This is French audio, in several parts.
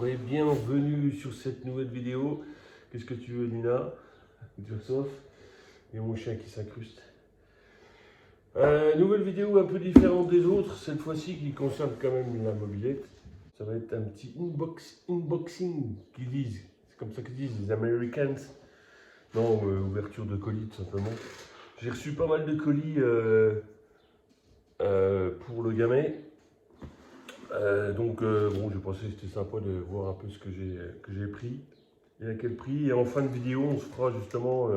Bonjour et bienvenue sur cette nouvelle vidéo. Qu'est-ce que tu veux, Nina? Tu as soif? Et mon chien qui s'incruste. Nouvelle vidéo un peu différente des autres, cette fois-ci qui concerne quand même la mobilette. Ça va être un petit unboxing qu'ils disent. C'est comme ça qu'ils disent, les Americans. Non, ouverture de colis tout simplement. J'ai reçu pas mal de colis pour le gamin. Bon, j'ai pensé que c'était sympa de voir un peu ce que j'ai pris et à quel prix. Et en fin de vidéo, on se fera justement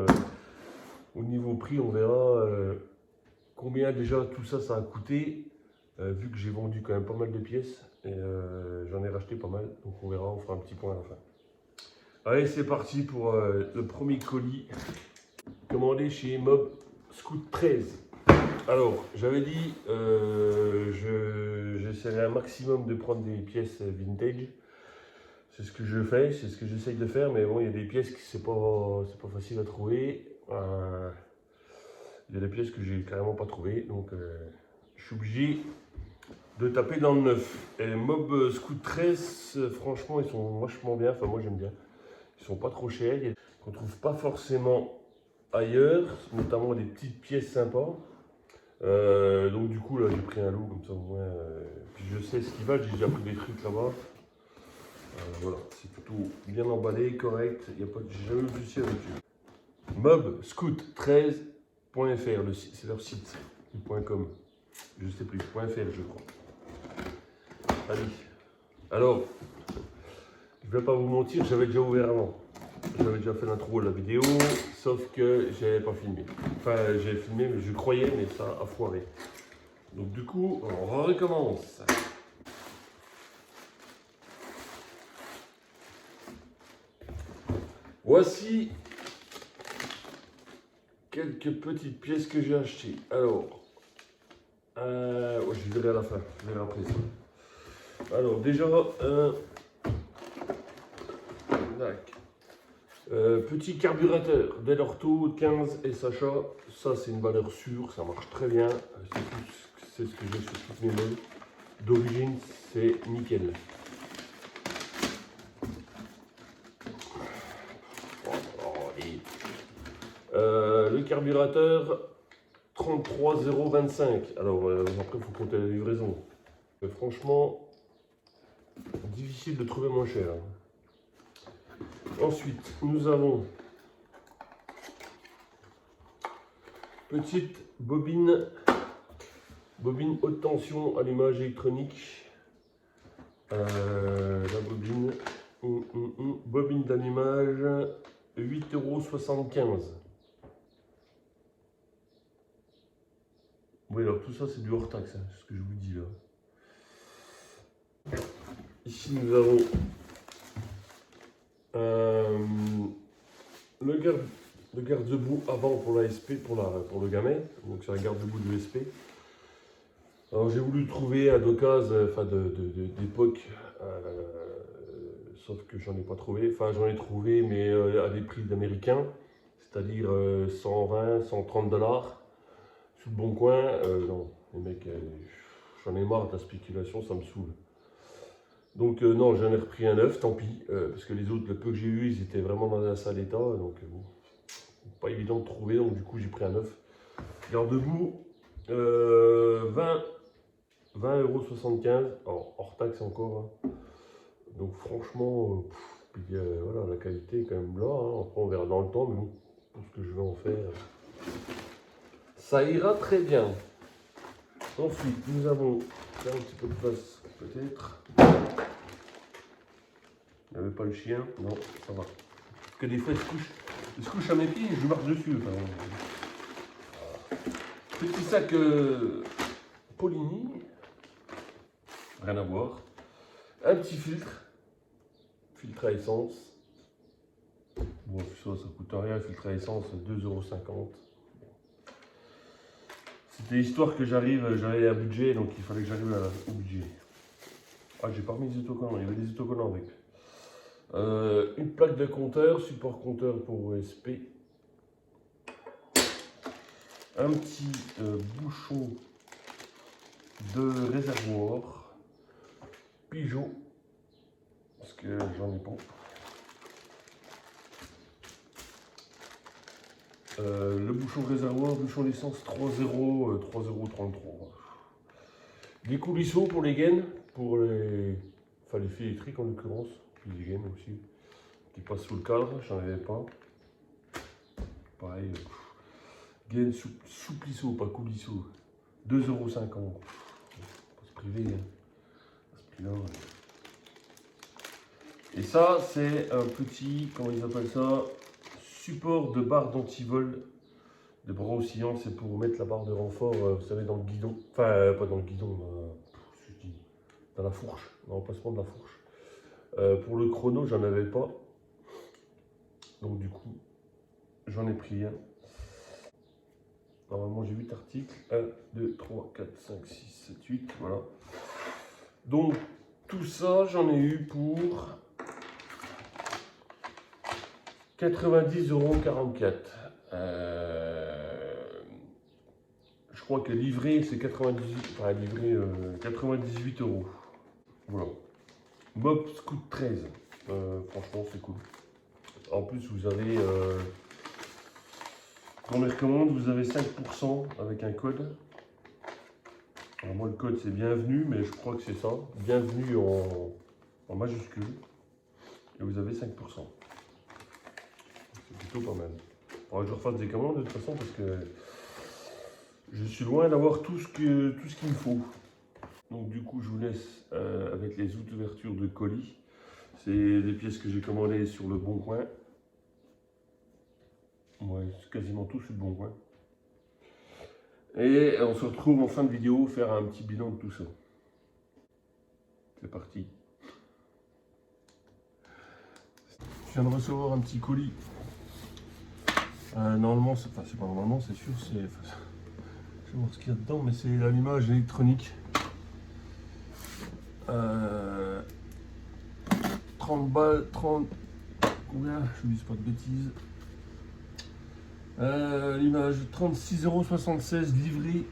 au niveau prix, on verra combien déjà tout ça a coûté. Vu que j'ai vendu quand même pas mal de pièces et j'en ai racheté pas mal, donc on verra, on fera un petit point à la fin. Allez, c'est parti pour le premier colis commandé chez Mob Scout 13. Alors, j'avais dit, j'essaierai un maximum de prendre des pièces vintage. C'est ce que je fais, c'est ce que j'essaye de faire, mais bon, il y a des pièces qui c'est pas facile à trouver. Il y a des pièces que j'ai carrément pas trouvées, donc je suis obligé de taper dans le neuf. Et Mob Scout 13, franchement, ils sont vachement bien, enfin moi j'aime bien. Ils sont pas trop chers, qu'on trouve pas forcément ailleurs, notamment des petites pièces sympas. Donc du coup là j'ai pris un lot comme ça au moins, puis je sais ce qu'ils valent, j'ai déjà pris des trucs là-bas. Voilà, c'est plutôt bien emballé, correct, j'ai jamais eu de souci avec eux. Mobscout13.fr, c'est leur site, .com, je sais plus, .fr je crois. Allez, alors, je vais pas vous mentir, j'avais déjà ouvert avant. J'avais déjà fait l'intro de la vidéo, sauf que j'avais pas filmé. Enfin, j'ai filmé, mais je croyais, mais ça a foiré. Donc du coup, on recommence. Voici quelques petites pièces que j'ai achetées. Alors, je verrai à la fin, je verrai après ça. Alors déjà, petit carburateur Delorto 15 SHA, ça c'est une valeur sûre, ça marche très bien, c'est ce que j'ai sur toutes mes mails. D'origine, c'est nickel. Le carburateur 33025. Alors après, il faut compter la livraison. Franchement, difficile de trouver moins cher. Ensuite, nous avons petite bobine haute tension allumage électronique. La bobine, bobine d'allumage, 8,75 €. Oui, alors tout ça c'est du hors taxe, hein, c'est ce que je vous dis là. Ici nous avons le garde-boue avant pour la SP, pour le gamin, donc c'est un garde-boue de SP. Alors j'ai voulu le trouver à d'occasion, enfin d'époque, sauf que j'en ai pas trouvé. Enfin j'en ai trouvé, mais à des prix d'américains, c'est-à-dire 120, 130 $. Sous le bon coin, non, les mecs, j'en ai marre de la spéculation, ça me saoule. Donc non, j'en ai repris un neuf, tant pis, parce que les autres, le peu que j'ai eu, ils étaient vraiment dans un sale état, donc bon, pas évident de trouver, donc du coup j'ai pris un neuf. Garde-boue, 20,75 €, hors taxe encore. Hein. Donc franchement, voilà, la qualité est quand même là. Hein. Après on verra dans le temps, mais bon, pour ce que je vais en faire, ça ira très bien. Ensuite, nous avons un petit peu de place peut-être. Il n'y avait pas le chien, non, ça va. Parce que des fois il se couche à mes pieds et je marche dessus. Enfin, petit sac Polini, rien à voir. Un petit filtre à essence. Bon, ça coûte rien, filtre à essence, 2,50 €. C'était histoire que j'avais un budget, donc il fallait que j'arrive au budget. Ah, j'ai pas remis les autocollants, il y avait des autocollants avec. Une plaque de compteur, support compteur pour OSP. Un petit bouchon de réservoir. Pigeot. que j'en ai pas. Le bouchon réservoir, bouchon d'essence 3,0, 3,33 €. Des coulisseaux pour les gaines, pour les, enfin les fils électriques en l'occurrence, puis les gaines aussi, qui passent sous le cadre, j'en avais pas. Pareil, gaines souplisseau, pas coulisseau, 2,50 €. Pas se priver, hein, à ce prix-là. Ouais. Et ça, c'est un petit, comment ils appellent ça, support de barre d'antivol de bras oscillants. C'est pour mettre la barre de renfort, vous savez, dans le guidon. Enfin, pas dans le guidon, je dis, dans la fourche, dans l'emplacement de la fourche. Pour le chrono, j'en avais pas. Donc du coup, j'en ai pris un. Normalement, j'ai 8 articles. 1, 2, 3, 4, 5, 6, 7, 8. Voilà. Donc, tout ça, j'en ai eu pour 90,44 €. Je crois que livré, c'est 98, enfin, livré, 98 €. Voilà. Mob Scoot 13. Franchement, c'est cool. En plus, vous avez, première commande, vous avez 5% avec un code. Alors moi, le code, c'est bienvenue, mais je crois que c'est ça. Bienvenue en majuscule. Et vous avez 5%. C'est plutôt pas mal. Il faudra que je refasse des commandes de toute façon parce que je suis loin d'avoir tout ce qu'il me faut. Donc du coup, je vous laisse avec les ouvertures de colis. C'est les pièces que j'ai commandées sur le Bon Coin. Ouais, c'est quasiment tout sur le Bon Coin. Et on se retrouve en fin de vidéo faire un petit bilan de tout ça. C'est parti. Je viens de recevoir un petit colis. Normalement, c'est pas normalement, c'est sûr, je vais voir ce qu'il y a dedans, mais c'est l'allumage électronique. 30 balles, 30. Combien? Je ne dis pas de bêtises. L'image 36,76 € livré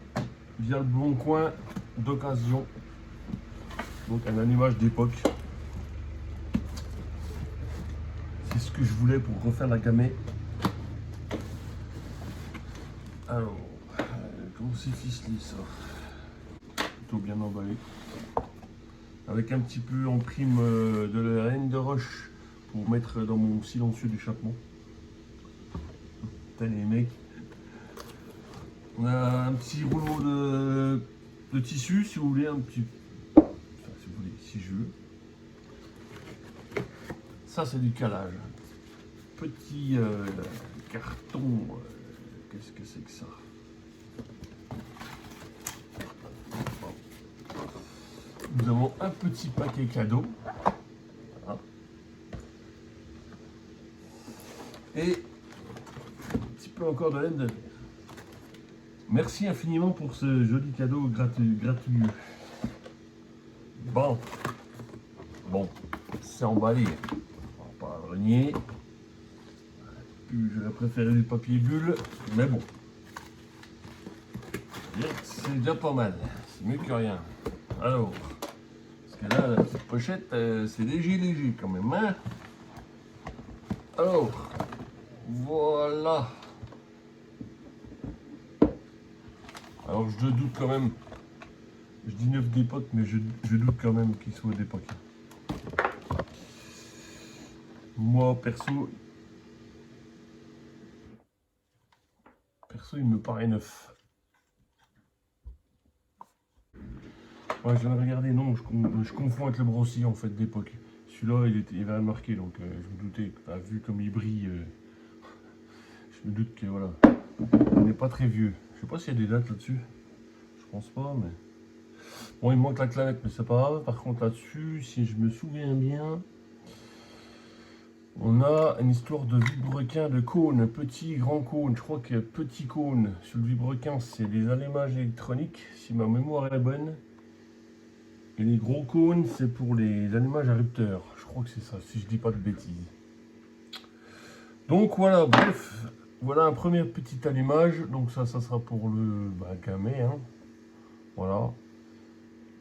via le Bon Coin d'occasion. Donc un allumage d'époque. C'est ce que je voulais pour refaire la gamée. Alors, comment c'est ficelé ça? Plutôt bien emballé. Avec un petit peu en prime de la laine de roche pour mettre dans mon silencieux d'échappement. Putain les mecs. On a un petit rouleau de tissu si vous voulez, un petit. Enfin, si vous voulez, si je veux. Ça c'est du calage. Petit carton. Qu'est-ce que c'est que ça? Nous avons un petit paquet cadeau. Voilà. Et un petit peu encore de laine. Merci infiniment pour ce joli cadeau gratuit. Bon, c'est emballé. On va pas renier. J'aurais préféré du papier bulle, mais bon. C'est déjà pas mal. C'est mieux que rien. Alors. Parce que là, la petite pochette, c'est léger quand même, hein. Alors, voilà. Alors, je doute quand même. Je dis 9 d'époque, mais je doute quand même qu'il soit d'époque. Moi, perso, il me paraît neuf. Ouais, je viens de regarder, non, je confonds avec le Brossi en fait d'époque. Celui-là, il avait marqué, donc je me doutais, vu comme il brille, je me doute que voilà, il n'est pas très vieux. Je sais pas s'il y a des dates là-dessus, je pense pas, mais bon, il me manque la clavette, mais c'est pas grave. Par contre, là-dessus, si je me souviens bien, on a une histoire de vibrequin de cône, petit, grand cône. Je crois que petit cône sur le vibrequin, c'est des allumages électroniques, si ma mémoire est bonne. Et les gros cônes, c'est pour les allumages à rupteur. Je crois que c'est ça, si je dis pas de bêtises. Donc voilà, bref, voilà un premier petit allumage. Donc ça sera pour le gamay. Hein. Voilà.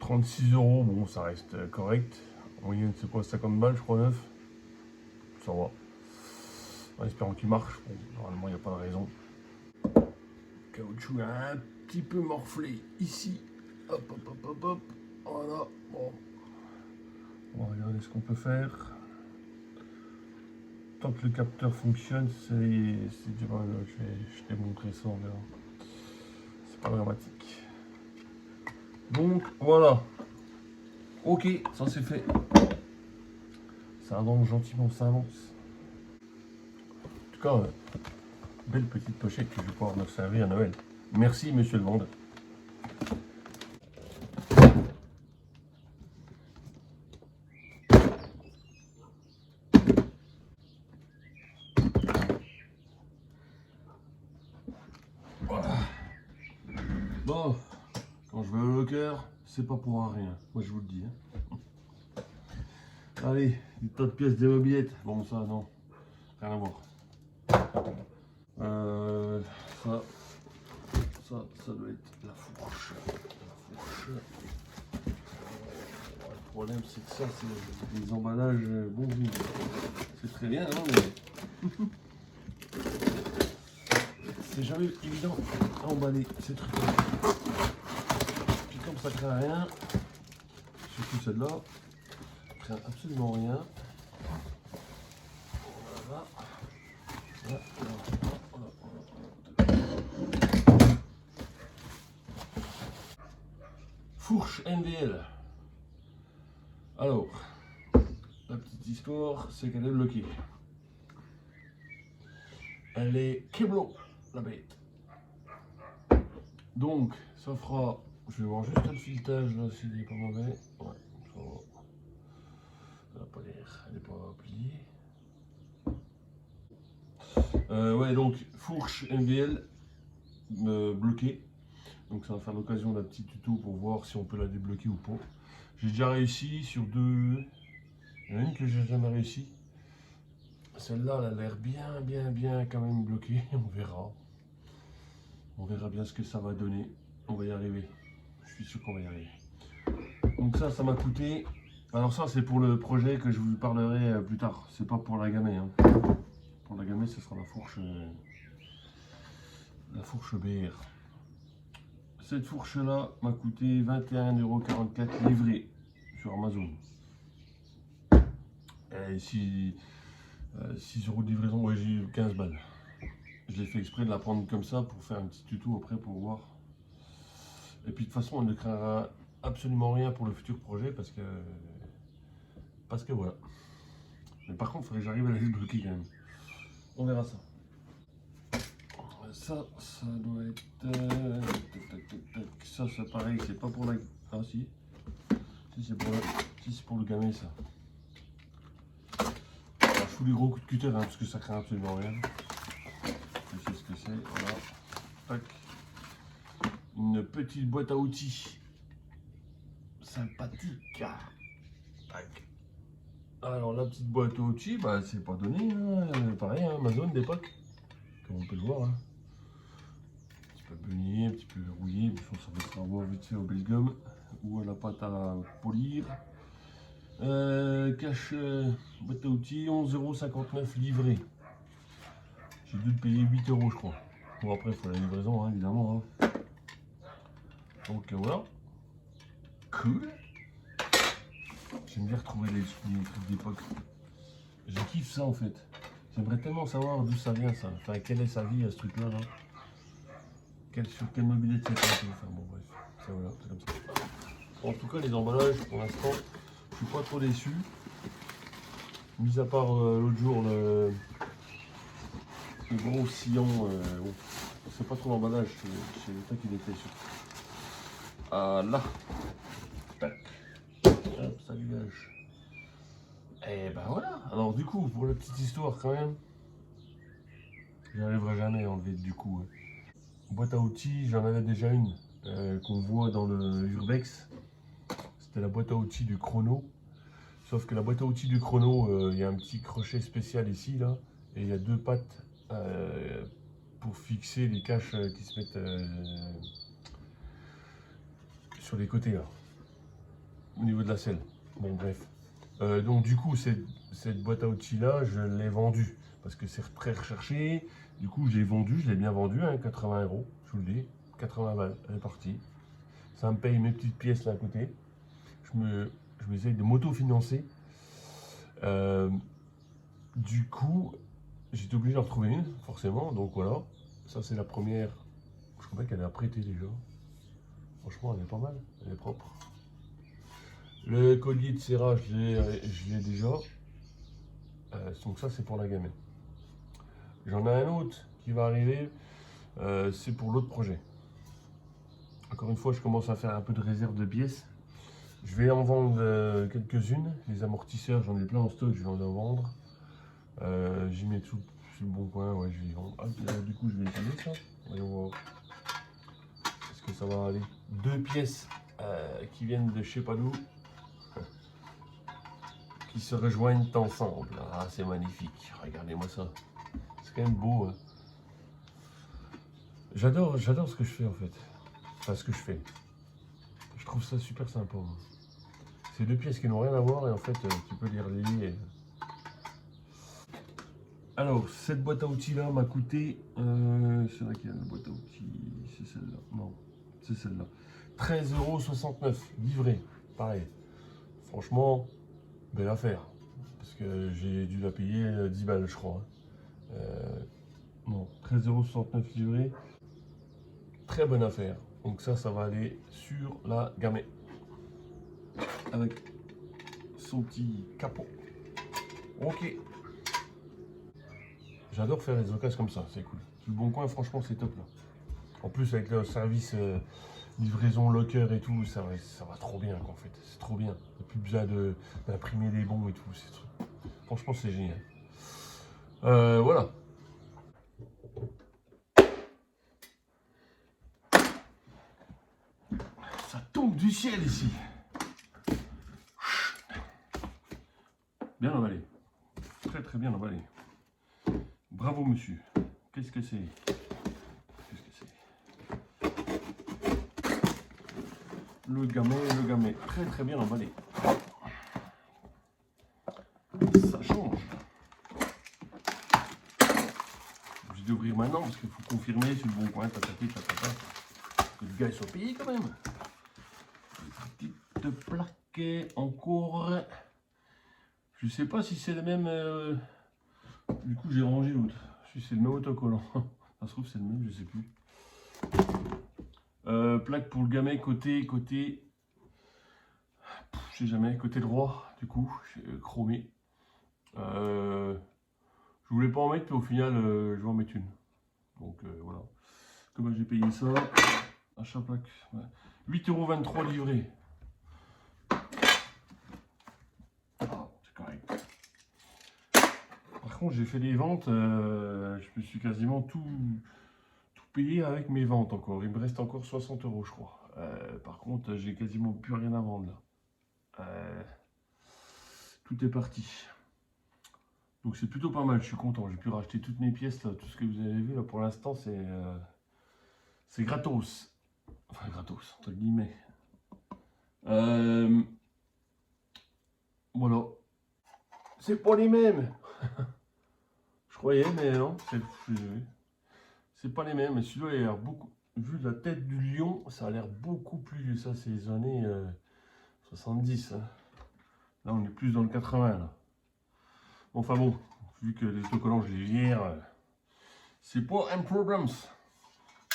36 €, bon, ça reste correct. voyez, c'est quoi, 50 balles, je crois, neuf. Ça va. En espérant qu'il marche. Bon, normalement, il n'y a pas de raison. Caoutchouc un petit peu morflé ici. Hop, hop, hop, hop, hop. Voilà. Bon. On va regarder ce qu'on peut faire. Tant que le capteur fonctionne, c'est durable. Je t'ai montré ça, on verra. C'est pas dramatique. Donc, voilà. Ok, ça c'est fait. Ça avance gentiment, ça avance. En tout cas, belle petite pochette que je vais pouvoir me servir à Noël. Merci, monsieur le vendeur. Voilà. Bon, quand je vais au locker, c'est pas pour un rien. Moi, je vous le dis. Hein. Allez, des tas de pièces, des mobilettes. Bon, ça, non. Rien à voir. Ça doit être la fourche. La fourche. Le problème, c'est que ça, c'est des emballages. Bon, c'est très bien, hein, mais c'est jamais évident à emballer ces trucs. Puis comme ça craint rien, surtout celle-là, craint absolument rien. Voilà. Voilà. Fourche NVL. Alors, la petite histoire, c'est qu'elle est bloquée. Elle est Keblo, la bête. Donc, ça fera. Je vais voir juste le filetage là, s'il n'est pas mauvais. Ouais, ça va. Ça n'a pas l'air. Elle n'est pas pliée. Ouais, donc, fourche MVL bloquée. Donc, ça va faire l'occasion d'un petit tuto pour voir si on peut la débloquer ou pas. J'ai déjà réussi sur deux. Il y en a une que j'ai jamais réussi. Celle-là, elle a l'air bien quand même bloquée. On verra. On verra bien ce que ça va donner. On va y arriver. Je suis sûr qu'on va y arriver. Donc ça m'a coûté. Alors ça, c'est pour le projet que je vous parlerai plus tard. C'est pas pour la gamée. Hein. Pour la gamée, ce sera la fourche BR. Cette fourche-là m'a coûté 21,44 € livré sur Amazon. Et 6 € de livraison, ouais, j'ai eu 15 balles. Je l'ai fait exprès de la prendre comme ça pour faire un petit tuto après pour voir. Et puis de toute façon, on ne craindra absolument rien pour le futur projet parce que voilà. Mais par contre, il faudrait que j'arrive à la débloquer quand même. On verra ça. Ça doit être. Ça, c'est pareil, c'est pas pour la. Ah, si. Si, c'est pour le gamin, ça. Alors, je fous les gros coups de cutter, hein, parce que ça craint absolument rien. Je sais ce que c'est. Voilà. Tac. Une petite boîte à outils. Sympathique. Tac. Alors, la petite boîte à outils, bah, c'est pas donné. Hein. Pareil, hein, Amazon d'époque. Comme on peut le voir. Hein. Un petit peu beugné, un petit peu rouillé. Puis on s'en mettra à voir vite fait au belgum ou à la pâte à polir. Cache boîte à outils, 11,59 € livré. J'ai dû le payer 8 € je crois. Bon après il faut la livraison hein, évidemment. Hein. Donc voilà. Cool. J'aime bien retrouver les trucs d'époque. Je kiffe ça en fait. J'aimerais tellement savoir d'où ça vient ça. Enfin quelle est sa vie à ce truc là. Sur quelle mobilette c'est passé. Enfin bon bref. Ça voilà, c'est comme ça. En tout cas les emballages pour l'instant, je suis pas trop déçu. Mis à part l'autre jour le gros sillon, bon, c'est pas trop l'emballage, c'est le temps qu'il était sur. Ah là, tac, hop, ça dégage. Et ben voilà. Alors du coup, pour la petite histoire quand même, j'arriverai jamais à enlever du coup. Hein. Boîte à outils, j'en avais déjà une qu'on voit dans le Urbex. C'était la boîte à outils du chrono. Sauf que la boîte à outils du chrono, il y a un petit crochet spécial ici, là, et il y a deux pattes pour fixer les caches qui se mettent sur les côtés, là, au niveau de la selle. Bon, bref. Donc du coup, cette boîte à outils là, je l'ai vendue parce que c'est très recherché. Du coup, je l'ai vendue, je l'ai bien vendue, hein, 80 €, je vous le dis, 80 balles, elle est partie. Ça me paye mes petites pièces là à côté. Je m'essaye de m'auto-financer. Du coup, j'étais obligé d'en retrouver une, forcément. Donc voilà, ça c'est la première. Je crois qu'elle est apprêtée déjà. Franchement, elle est pas mal, elle est propre. Le collier de serrage, je l'ai déjà. Donc ça, c'est pour la gamelle. J'en ai un autre qui va arriver, c'est pour l'autre projet. Encore une fois, je commence à faire un peu de réserve de pièces. Je vais en vendre quelques-unes. Les amortisseurs, j'en ai plein en stock, je vais en vendre. J'y mets tout sur le bon coin, ouais, je vais y vendre. Ah, du coup, je vais essayer ça. Voyons voir. Est-ce que ça va aller? Deux pièces qui viennent de je sais pas d'où, qui se rejoignent ensemble. Ah, c'est magnifique. Regardez-moi ça. C'est quand même beau. Hein. J'adore ce que je fais en fait. Enfin, ce que je fais. Je trouve ça super sympa. Moi. C'est deux pièces qui n'ont rien à voir et en fait, tu peux les relier. Et... Alors, cette boîte à outils là m'a coûté. C'est laquelle la boîte à outils? C'est celle-là. Non, c'est celle-là. 13,69 € livré. Pareil. Franchement, belle affaire. Parce que j'ai dû la payer 10 balles, je crois. Non, 13,69 € livré. Très bonne affaire. Donc ça va aller sur la gamelle. Avec son petit capot. Ok. J'adore faire des occasions comme ça, c'est cool. Sur le bon coin, franchement, c'est top là. En plus, avec le service livraison locker et tout, ça va trop bien en fait. C'est trop bien. Il n'y a plus besoin d'imprimer des bons et tout. Franchement, c'est génial. Voilà. Ça tombe du ciel ici. Bien emballé. Très très bien emballé. Bravo monsieur. Qu'est-ce que c'est? Le gamet, très très bien emballé. Ça change. Je vais ouvrir maintenant parce qu'il faut confirmer sur le bon coin, tatati, tatata, que le gars soit payé quand même. Petite plaquette encore. Je sais pas si c'est le même. Du coup, j'ai rangé l'autre. Si c'est le même autocollant. Ça se trouve, c'est le même, je sais plus. Plaque pour le gamet côté. Je sais jamais, côté droit, du coup, chromé. Je voulais pas en mettre, mais au final, je vais en mettre une. Donc voilà. Comment j'ai payé ça? Achat plaque. Ouais. 8,23 € livré. Ah, c'est correct. Par contre, j'ai fait des ventes, je me suis quasiment tout payé avec mes ventes encore. Il me reste encore 60 €, je crois. Par contre, j'ai quasiment plus rien à vendre là. Tout est parti. Donc c'est plutôt pas mal, je suis content. J'ai pu racheter toutes mes pièces là, tout ce que vous avez vu là pour l'instant, c'est gratos. Enfin gratos, entre guillemets. Voilà. C'est pas les mêmes. Je croyais, mais non, c'est pas les mêmes. Mais celui-là, il a l'air beaucoup. Vu la tête du lion, ça a l'air beaucoup plus. Ça, c'est les années 70. Hein. Là, on est plus dans le 80. Là. Enfin bon, vu que les autocollants, je les vire, c'est pas un problème.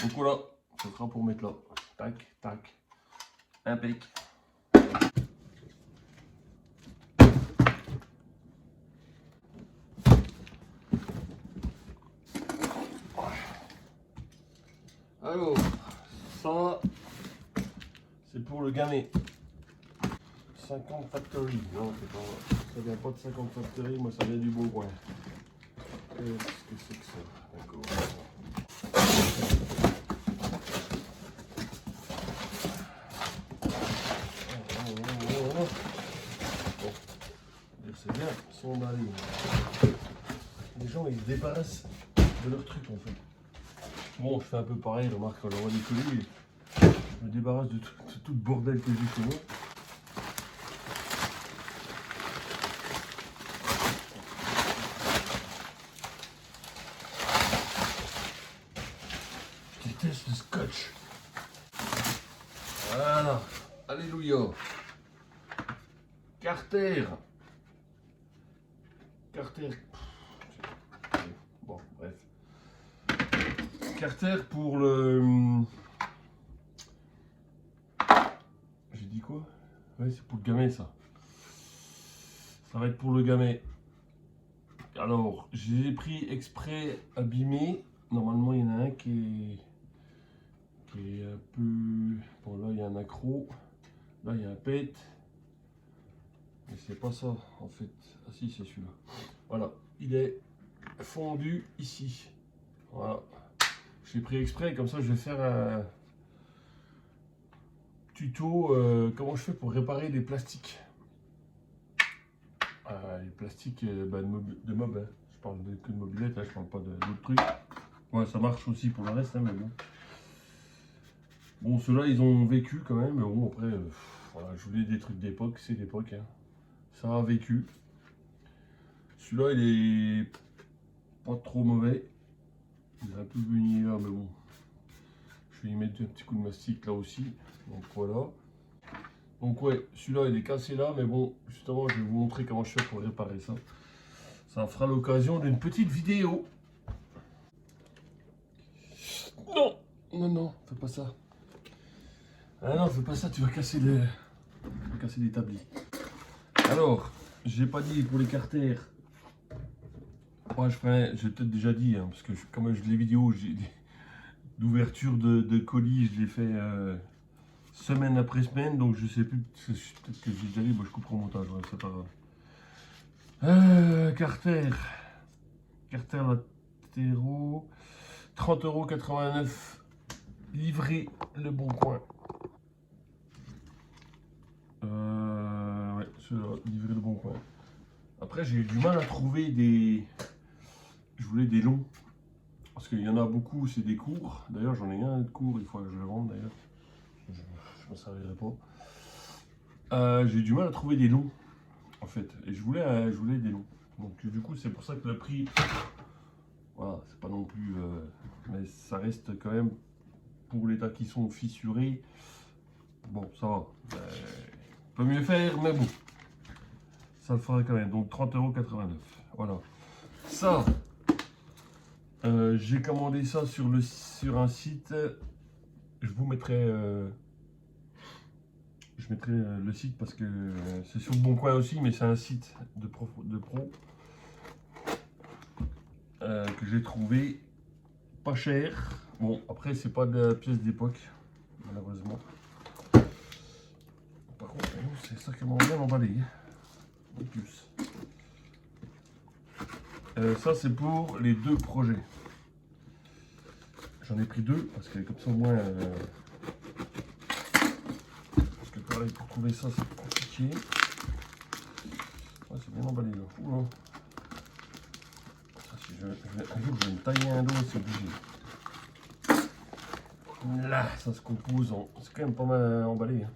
Donc voilà, ça sera pour mettre là. Tac, tac. Impec. Alors, ça, c'est pour le gamet. 50 Factory. Non, ça vient pas de 50 Factory, moi ça vient du Bon Coin. Qu'est-ce que c'est que ça? D'accord. Bon, c'est bien, ils sont emballés. Les gens ils se débarrassent de leur truc en fait. Bon, je fais un peu pareil, remarque quand j'envoie des colis, je me débarrasse de tout le bordel que j'ai chez moi. Carter. Bon, bref. Carter pour le... J'ai dit quoi? Ouais, c'est pour le gamet, ça. Ça va être pour le gamet. Alors, j'ai pris exprès abîmé. Normalement, il y en a un qui est un peu... Bon, là, il y a un accro. Là, il y a un pet. Mais c'est pas ça, en fait. Ah si, c'est celui-là. Voilà, il est fondu ici. Voilà. J'ai pris exprès, comme ça, je vais faire un tuto comment je fais pour réparer des plastiques. Les plastiques de mob, hein. Je parle que de mobilette, hein, je parle pas d'autres trucs. Ouais, ça marche aussi pour le reste, hein, mais bon. Bon, ceux-là, ils ont vécu quand même, mais bon, après, voilà, je voulais des trucs d'époque, c'est d'époque, hein. Ça a vécu. Celui-là, il est pas trop mauvais. Il est un peu venu là, mais bon. Je vais y mettre un petit coup de mastic là aussi. Donc voilà. Donc ouais, celui-là, il est cassé là, mais bon, justement, je vais vous montrer comment je fais pour réparer ça. Ça fera l'occasion d'une petite vidéo. Non, non, non, fais pas ça. Ah non, fais pas ça, tu vas casser l'établi. Alors, j'ai pas dit pour les carters. Ouais, j'ai peut-être déjà dit, hein, parce que comme les vidéos d'ouverture de colis, je les fais semaine après semaine, donc je sais plus, peut-être que j'ai déjà dit, je couperai au montage, ouais, c'est pas grave. Carter latéraux, 30,89 €, livré Le Bon Coin. Ouais, ceux-là, livré Le Bon Coin. Après, j'ai eu du mal à trouver des... Je voulais des longs. Parce qu'il y en a beaucoup, c'est des courts. D'ailleurs, j'en ai un de court, il faut que je le vende d'ailleurs. Je ne m'en servirai pas. J'ai eu du mal à trouver des longs, en fait. Et je voulais des longs. Donc du coup, c'est pour ça que le prix... Voilà, c'est pas non plus... mais ça reste quand même, pour les tas qui sont fissurés, bon, ça va. Peut mieux faire, mais bon. Ça le fera quand même. Donc 30,89 €. Voilà. Ça... j'ai commandé ça sur un site. Je vous mettrai, je mettrai le site parce que c'est sur le Bon Coin aussi, mais c'est un site de pro que j'ai trouvé pas cher. Bon, après c'est pas de la pièce d'époque, malheureusement. Par contre, c'est sacrément bien emballé. En plus. Ça c'est pour les deux projets. J'en ai pris deux parce que comme ça au moins. Parce que pareil, pour trouver ça c'est compliqué. Ouais, c'est bien emballé là. Oula. Ça, si un jour je vais me tailler un dos, c'est obligé. Là, ça se compose en. C'est quand même pas mal emballé. Hein.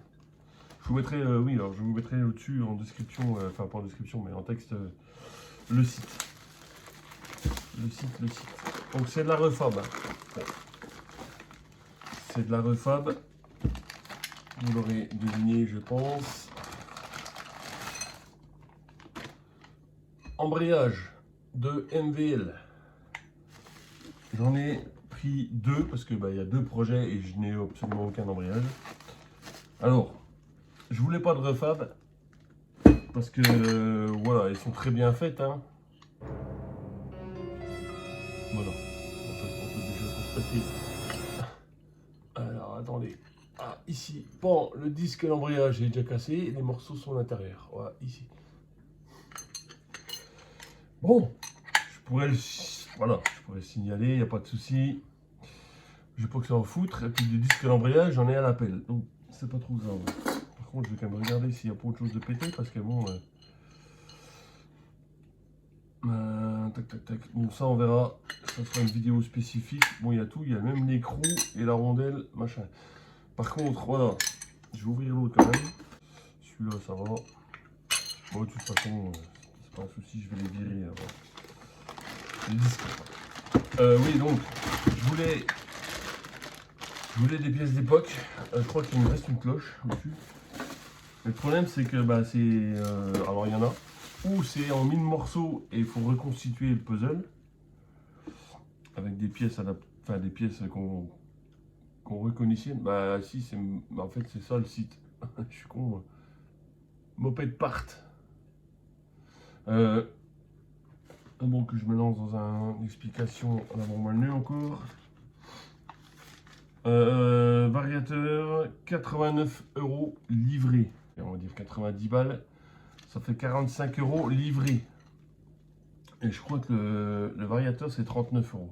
Je vous mettrai, oui, alors je vous mettrai au-dessus en description, enfin pas en description, mais en texte, le site. Le site. Donc c'est de la refab. Bon. C'est de la refab. Vous l'aurez deviné, je pense. Embrayage de MVL. J'en ai pris deux parce que il y a deux projets et je n'ai absolument aucun embrayage. Alors, je voulais pas de refab parce que voilà, elles sont très bien faites. Hein. Voilà, on peut déjà constater. Alors, attendez. Ah, ici, bon, le disque l'embrayage est déjà cassé, les morceaux sont à l'intérieur. Voilà, ici. Bon, je pourrais le signaler, il n'y a pas de souci. Je n'ai pas que ça en foutre. Et puis, des disques l'embrayage, j'en ai à l'appel. Donc, c'est pas trop grave. Par contre, je vais quand même regarder s'il n'y a pas autre chose de pété parce que bon. Tac. Bon, ça, on verra. Ça sera une vidéo spécifique. Bon, il y a tout. Il y a même l'écrou et la rondelle, machin. Par contre, voilà. Je vais ouvrir l'autre quand même. Celui-là, ça va. Bon, de toute façon, c'est pas un souci. Je vais les virer. Alors. Les disques. Oui, donc, je voulais des pièces d'époque. Je crois qu'il me reste une cloche au-dessus. Le problème, c'est que alors il y en a où c'est en 1000 morceaux et il faut reconstituer le puzzle avec des pièces des pièces qu'on reconditionne. Bah si, en fait c'est ça le site. Je suis con moi. Moped Part. Bon, que je me lance dans une explication en avant-malneux encore. Variateur, 89 € livré. Et on va dire 90 balles. Ça fait 45 € livré. Et je crois que le variateur c'est 39 €.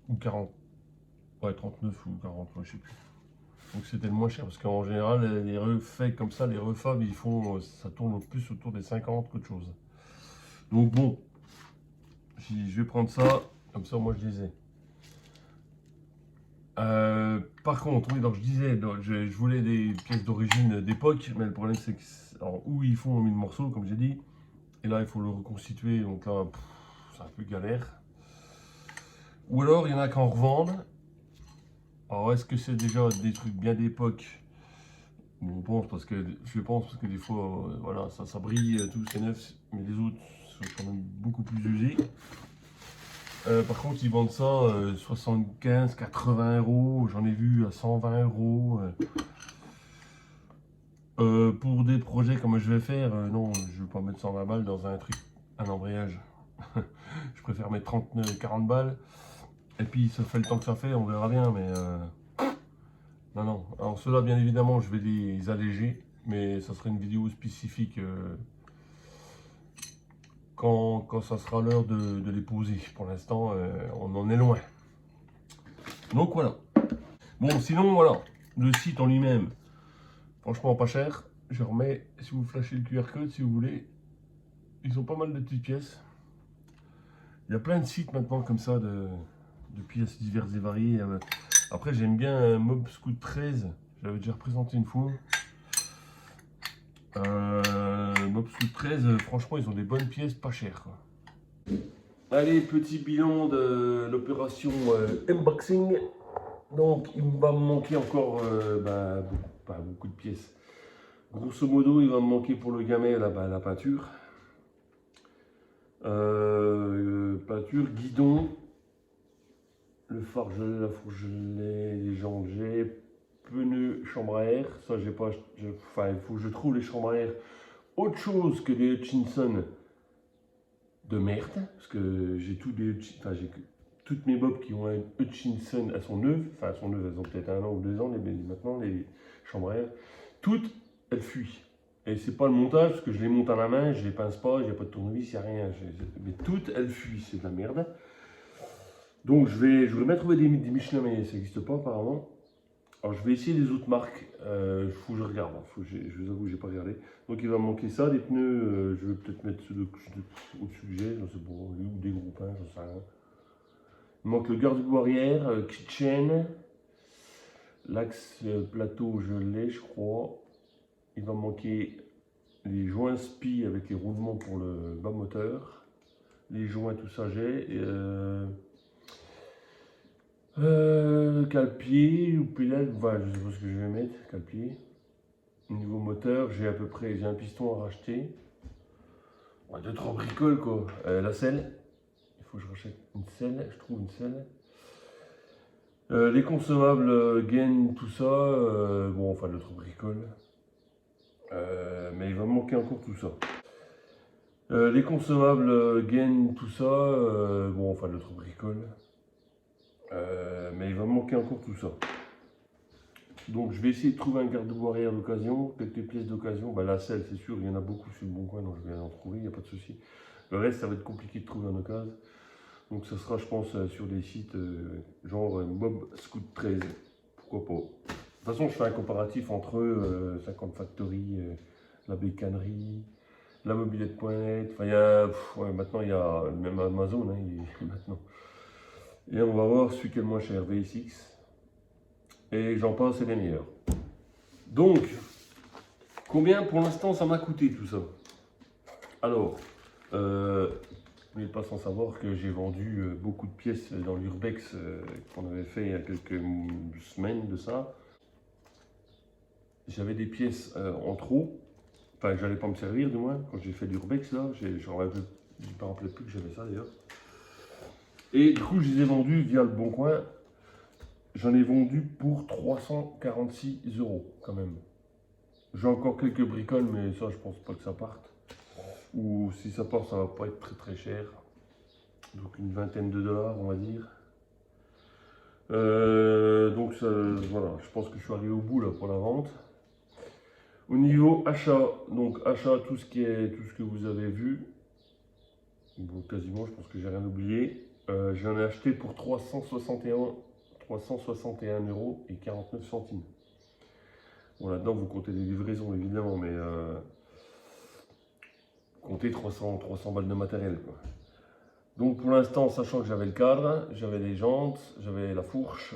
Ou 40. Ouais, 39 ou 40, ouais, je sais plus. Donc c'était le moins cher parce qu'en général, les refaits comme ça, les refabs, ils font, ça tourne plus autour des 50 qu'autre chose. Donc bon, je vais prendre ça, comme ça moi je les ai. Par contre, oui, donc je disais, donc, je voulais des pièces d'origine d'époque, mais le problème c'est que où ils font 1000 morceaux, comme j'ai dit, et là il faut le reconstituer, donc là c'est un peu galère. Ou alors il y en a qui en revendent. Alors est-ce que c'est déjà des trucs bien d'époque? Je pense parce que des fois, voilà, ça brille, tout c'est neuf, mais les autres sont quand même beaucoup plus usés. Par contre, ils vendent ça 75, 80 €. J'en ai vu à 120 €. Pour des projets comme je vais faire, non, je ne vais pas mettre 120 balles dans un truc, un embrayage. Je préfère mettre 30, 40 balles. Et puis ça fait le temps que ça fait, on verra bien, mais non, non. Alors ceux-là, bien évidemment, je vais les alléger, mais ça sera une vidéo spécifique quand ça sera l'heure de les poser. Pour l'instant, on en est loin. Donc voilà. Bon, sinon, voilà, le site en lui-même, franchement pas cher. Je remets, si vous flashez le QR code, si vous voulez, ils ont pas mal de petites pièces. Il y a plein de sites maintenant comme ça de pièces diverses et variées. Après, j'aime bien Mob Scout 13, j'avais déjà représenté une fois. Mob Scout 13, franchement, ils ont des bonnes pièces, pas chères, quoi. Allez, petit bilan de l'opération unboxing. Donc, il va me manquer encore beaucoup de pièces. Grosso modo, il va me manquer pour le gamet la peinture. Peinture, guidon, le phare je l'ai, la fourche je l'ai, les jambes j'ai, pneus, chambre à air. Ça, j'ai pas. Enfin, il faut que je trouve les chambres à air autre chose que des Hutchinson de merde. Parce que j'ai toutes mes bobs qui ont un Hutchinson, elles sont neuves. Enfin, elles sont neuves, elles ont peut-être 1 an ou 2 ans, mais maintenant, les chambres à air, toutes, elles fuient. Et c'est pas le montage, parce que je les monte à la main, je les pince pas, il n'y a pas de tournevis, il n'y a rien. Mais toutes, elles fuient, c'est de la merde. Donc je voudrais bien trouver des Michelin, mais ça n'existe pas apparemment. Alors je vais essayer les autres marques, il faut que je regarde, je vous avoue, j'ai pas regardé. Donc il va me manquer ça, des pneus, je vais peut-être mettre ceux au-dessus que j'ai, je sais pas, ou des groupes, j'en sais rien. Il me manque le garde-boue arrière, kitchen, l'axe plateau je l'ai je crois. Il va me manquer les joints spi avec les roulements pour le bas moteur. Les joints, tout ça j'ai. Cale-pied ou pédale, voilà, je sais pas ce que je vais mettre, cale-pied. Niveau moteur, j'ai un piston à racheter. Ouais, 2-3 bricoles quoi. La selle, il faut que je rachète une selle, je trouve une selle. Les consommables, gain, tout ça, bon, enfin, 2-3 bricoles. Mais il va me manquer encore tout ça. Les consommables, gain, tout ça, bon, enfin, 2-3 bricoles. Mais il va me manquer encore tout ça. Donc je vais essayer de trouver un garde-boue arrière d'occasion, quelques pièces d'occasion. Bah, la selle, c'est sûr, il y en a beaucoup sur le bon coin, donc je vais en trouver, il n'y a pas de souci. Le reste, ça va être compliqué de trouver en occasion. Donc ça sera, je pense, sur des sites genre Mob Scout 13. Pourquoi pas. De toute façon, je fais un comparatif entre 50 Factory, la bécannerie, la mobilette.net. Enfin, il y a, maintenant, il y a même Amazon, maintenant. Et on va voir celui qui est le moins cher, VSX. Et j'en passe, c'est les meilleurs. Donc, combien pour l'instant ça m'a coûté tout ça? Alors, vous n'êtes pas sans savoir que j'ai vendu beaucoup de pièces dans l'Urbex qu'on avait fait il y a quelques semaines de ça. j'avais des pièces en trop. Enfin, j'allais pas me servir du moins. Quand j'ai fait l'urbex là, je ne me rappelais plus que j'avais ça d'ailleurs. Et du coup, je les ai vendus via le Bon Coin. J'en ai vendu pour 346 € quand même. J'ai encore quelques bricoles, mais ça, je pense pas que ça parte. Ou si ça part, ça va pas être très très cher. Donc une vingtaine de dollars, on va dire. Donc ça, voilà, je pense que je suis arrivé au bout là pour la vente. Au niveau achat, donc achat, tout ce que vous avez vu. Bon, quasiment, je pense que j'ai rien oublié. J'en ai acheté pour 361 € et 49 centimes. Bon, là-dedans, vous comptez les livraisons, évidemment, mais comptez 300 balles de matériel, quoi. Donc, pour l'instant, sachant que j'avais le cadre, j'avais les jantes, j'avais la fourche,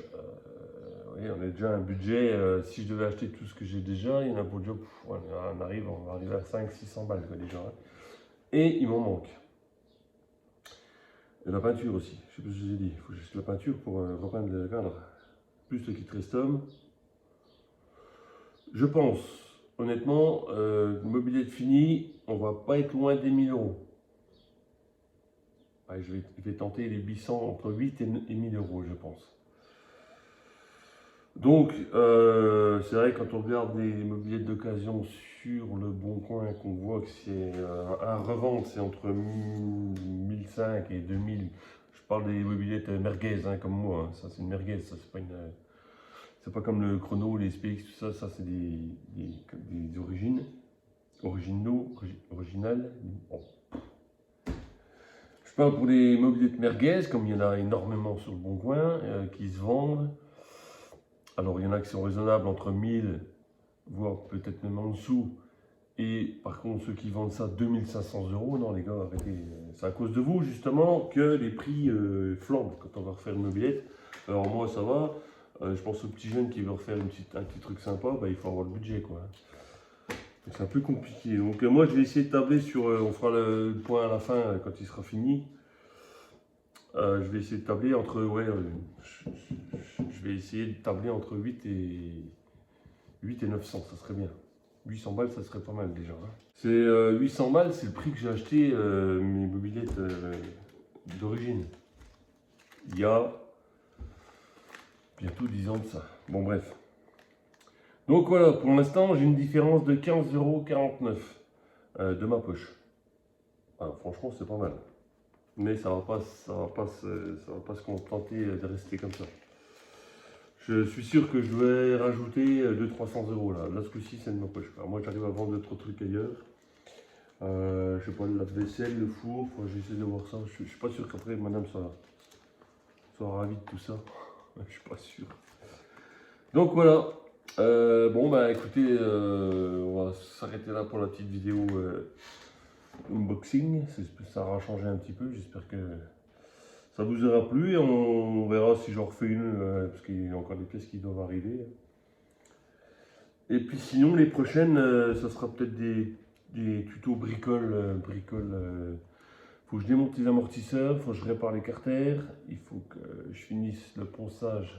oui, on a déjà un budget. Si je devais acheter tout ce que j'ai déjà, il y en a pour le job, on va arriver à 500-600 balles, quoi, déjà. Et il m'en manque. Et la peinture aussi, je sais pas si je vous ai dit, il faut juste la peinture pour repeindre le cadre. Plus le kit Restom. Je pense, honnêtement, mobilette fini, on va pas être loin des 1000 €. Ouais, je vais tenter les 800, entre 8 et 1000 €, je pense. Donc, c'est vrai, quand on regarde les mobilettes d'occasion sur le Bon Coin, qu'on voit que c'est à revendre, c'est entre 1005 et 2000. Je parle des mobilettes merguez, hein, comme moi, hein. Ça, c'est une merguez, ça, c'est pas une. C'est pas comme le chrono, les SPX, tout ça, ça c'est des origines, originales. Bon. Je parle pour les mobilettes merguez, comme il y en a énormément sur le Bon Coin, qui se vendent. Alors il y en a qui sont raisonnables entre 1000, voire peut-être même en dessous. Et par contre, ceux qui vendent ça 2500 €, non les gars, arrêtez. C'est à cause de vous justement que les prix flambent quand on va refaire une mobilette. Alors moi ça va. Je pense aux petits jeunes qui veulent refaire un petit truc sympa, bah, il faut avoir le budget, quoi. C'est un peu compliqué. Donc moi je vais essayer de tabler sur, on fera le point à la fin quand il sera fini. Je vais essayer de tabler entre, ouais, je vais essayer de tabler entre 8 et 900, ça serait bien. 800 balles, ça serait pas mal déjà, hein. C'est 800 balles, c'est le prix que j'ai acheté mes mobilettes d'origine. Il y a bientôt 10 ans de ça. Bon, bref. Donc voilà, pour l'instant, j'ai une différence de 15,49 € de ma poche. Alors, franchement, c'est pas mal. Mais ça va pas se contenter de rester comme ça. Je suis sûr que je vais rajouter 200-300 € là. Là, ce coup-ci, c'est de ma poche. Alors, moi, j'arrive à vendre d'autres trucs ailleurs. Je sais pas, le lave-vaisselle, le four. J'essaie de voir ça. Je suis pas sûr qu'après, madame soit ravie de tout ça. Je suis pas sûr. Donc voilà. Bon bah écoutez, on va s'arrêter là pour la petite vidéo unboxing. Ça aura changé un petit peu. J'espère que ça vous aura plu et on verra si j'en refais une parce qu'il y a encore des pièces qui doivent arriver. Et puis sinon les prochaines, ça sera peut-être des tutos bricole. Faut que je démonte les amortisseurs, faut que je répare les carters, il faut que je finisse le ponçage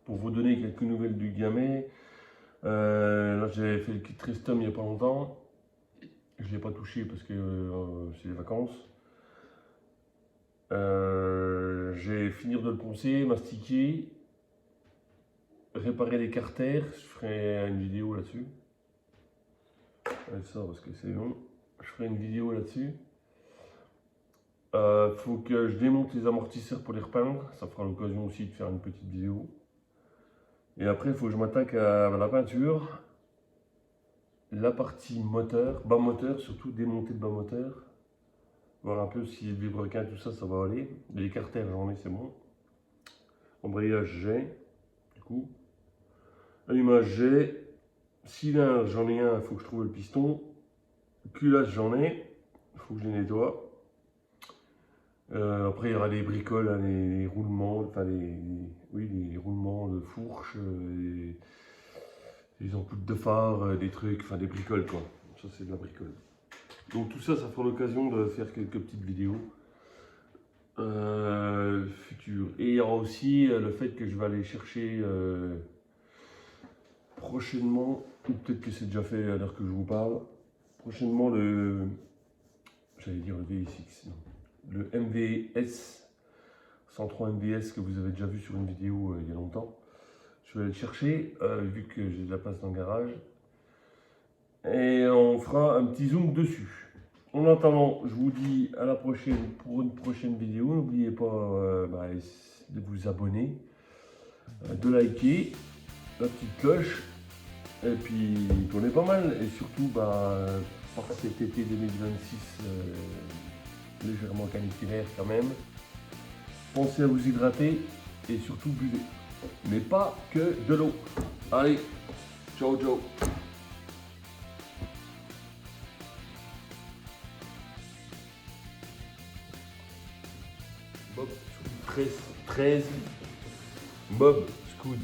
pour vous donner quelques nouvelles du Gamay. Là j'ai fait le kit Restom il n'y a pas longtemps. Je ne l'ai pas touché parce que c'est les vacances. J'ai fini de le poncer, mastiquer, réparer les carters. Je ferai une vidéo là-dessus. Ça parce que c'est long. Je ferai une vidéo là-dessus. Faut que je démonte les amortisseurs pour les repeindre. Ça fera l'occasion aussi de faire une petite vidéo. Et après, il faut que je m'attaque à la peinture, la partie moteur, bas moteur, surtout démonter le bas moteur, voir un peu si le vilebrequin, tout ça, ça va aller. Les carters, j'en ai, c'est bon. Embrayage, j'ai, du coup. Allumage, j'ai. Cylindre, j'en ai un, il faut que je trouve le piston. Culasse, j'en ai, il faut que je les nettoie. Après, il y aura des bricoles, hein, les roulements, enfin les roulements de fourche, les ampoules de phare, des trucs, enfin des bricoles quoi. Ça, c'est de la bricole. Donc tout ça, ça fera l'occasion de faire quelques petites vidéos futures. Et il y aura aussi le fait que je vais aller chercher prochainement, ou peut-être que c'est déjà fait à l'heure que je vous parle, prochainement j'allais dire le VSX, non, le MVS, 103 MVS que vous avez déjà vu sur une vidéo il y a longtemps. Je vais aller le chercher, vu que j'ai de la place dans le garage. Et on fera un petit zoom dessus. En attendant, je vous dis à la prochaine pour une prochaine vidéo. N'oubliez pas de vous abonner, de liker, la petite cloche. Et puis, tournez pas mal. Et surtout, par cet été 2026, légèrement caniculaire quand même, pensez à vous hydrater et surtout buvez. Mais pas que de l'eau. Allez, ciao ciao. Bob Scoud 13 Bob Scoud.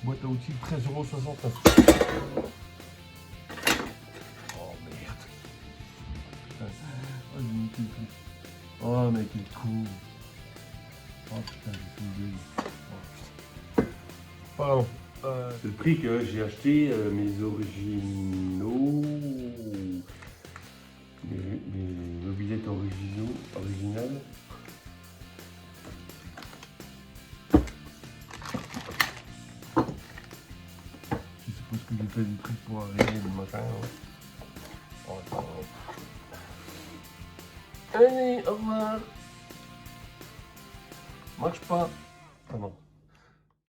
Boîte à outils 13,69 €. Oh merde. Oh mais quel coup. Oh putain, j'ai fait une gueule. Oh, putain. Pardon. C'est le prix que j'ai acheté mes originaux. Les mobilettes originales. Je suppose que j'ai fait du prix pour arriver le matin. Hein. Oh, allez, au revoir. Marche pas. Ah non.